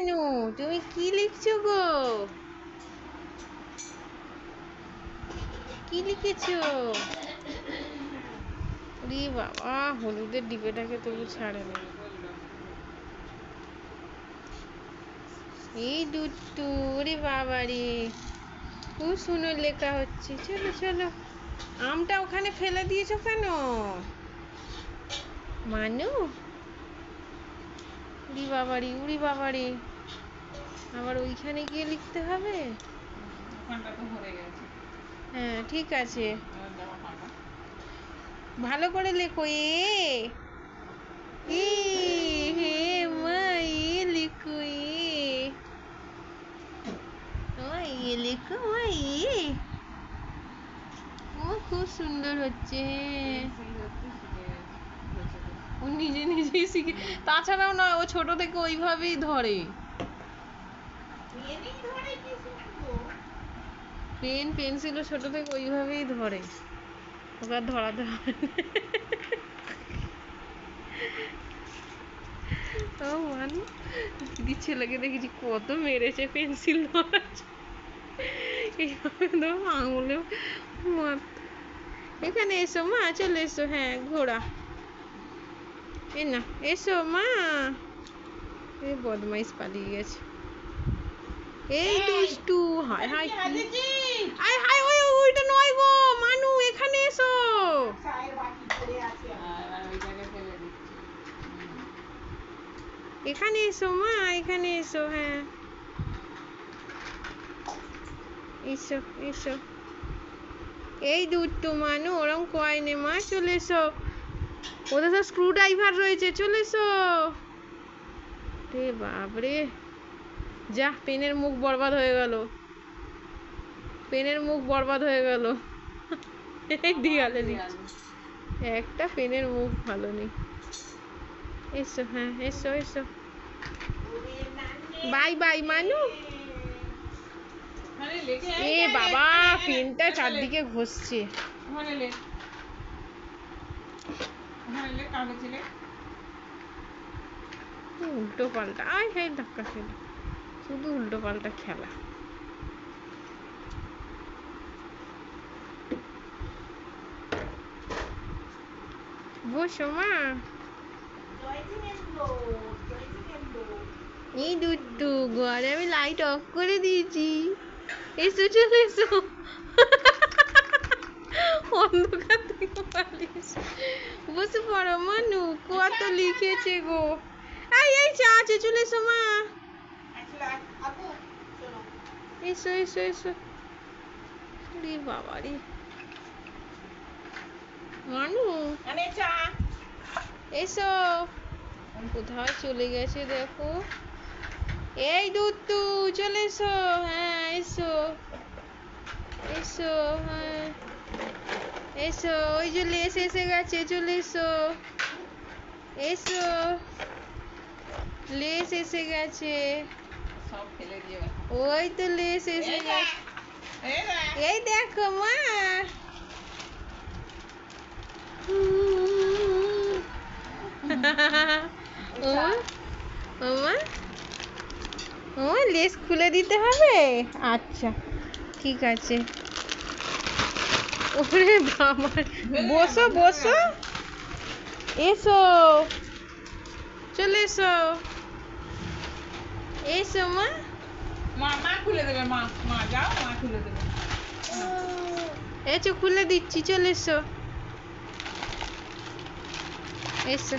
মানু, তুমি কি লিখছো গো? কি লিখেছো? রে বাবা, হলুদের ডিবেটাকে তবু ছাড়ে না। এই দুট্টু, রে বাবা রে, খুব সুন্দর লেখা হচ্ছে। চলো চলো, আমটা ওখানে ফেলে দিয়েছো কেন মানু? উড়ি বাবারি, উড়ি বাবারি, আবার ওইখানে গিয়ে লিখতে হবে। হ্যাঁ ঠিক আছে, ভালো করে লেখো। এ হে মা, লিখো লেখো মা। ও খুব সুন্দর হচ্ছে। ও নিজে নিজেই শিখে, তাছাড়াও না, ও ছোট থেকে ওইভাবেই ধরে। পেন পেন্সিল ও ছোট থেকে ওইভাবেই ধরে, ওকে আর ধরাতে হয়। ও মানু, দিদির ছেলেকে দেখেছি কত মেরেছে পেন্সিল ধরার, এইভাবে ধরো আঙুলে মার। এখানে এসো মা, চলে এসো। হ্যাঁ ঘোড়া, এই না, এসো মা। এই বদমাইশ পালিয়ে গেছে। এই দুষ্টু, হায় হায়, হায় হায়, ওইটা নয় গো মানু, এখানে এসো। এখানে এসো মা, এখানে এসো। হ্যাঁ এসো এসো। এই দুট্টু মানু, ওরম কয় নে মা, চলে এসো। ওদের তো স্ক্রু ড্রাইভার রয়েছে, চলে এসো। রে বাপরে, যা, পেনের মুখ বরবাদ হয়ে গেল, পেনের মুখ বরবাদ হয়ে গেল। দিয়ালে একটা পেনের মুখ ভালো নেই। এসো, হ্যাঁ এসো এসো। বাই বাই মানু। এ বাবা, পেনটা চারদিকে ঘষছে। উল্টো পাল্টা, আয় হ্যাঁ, ধাক্কা খেলো, শুধু উল্টো পাল্টা খেলা। বসো মা। এই দুট্টু, ঘরে আমি লাইট অফ করে দিয়েছি। এসো, চলে এসো। অন্ধকার থেকে পালিয়ে বসে পড়ো মানু, কত লিখেছে গো। এই চা আছে, চলে এসো মা। এসো এসো এসো। রে বাবা রে মানু, এসো। কোথায় চলে গেছে দেখো। এই দুট্টু, চলে এসো। হ্যাঁ এসো এসো। হ্যাঁ এসো, ওই যে লেস এসে গেছে, চলে এসো। এসো, লেস এসে গেছে। ওই তো লেস এসে গেছে, এই দেখো মা। ও লেস খুলে দিতে হবে, আচ্ছা ঠিক আছে। ওরে বাবা, বসো বসো, এসো, চলে এসো। এসো মা। মা খুলে দেবে, মা যাও, মা খুলে দেবে। এসো, খুলে দিচ্ছি, চলে এসো। এসো।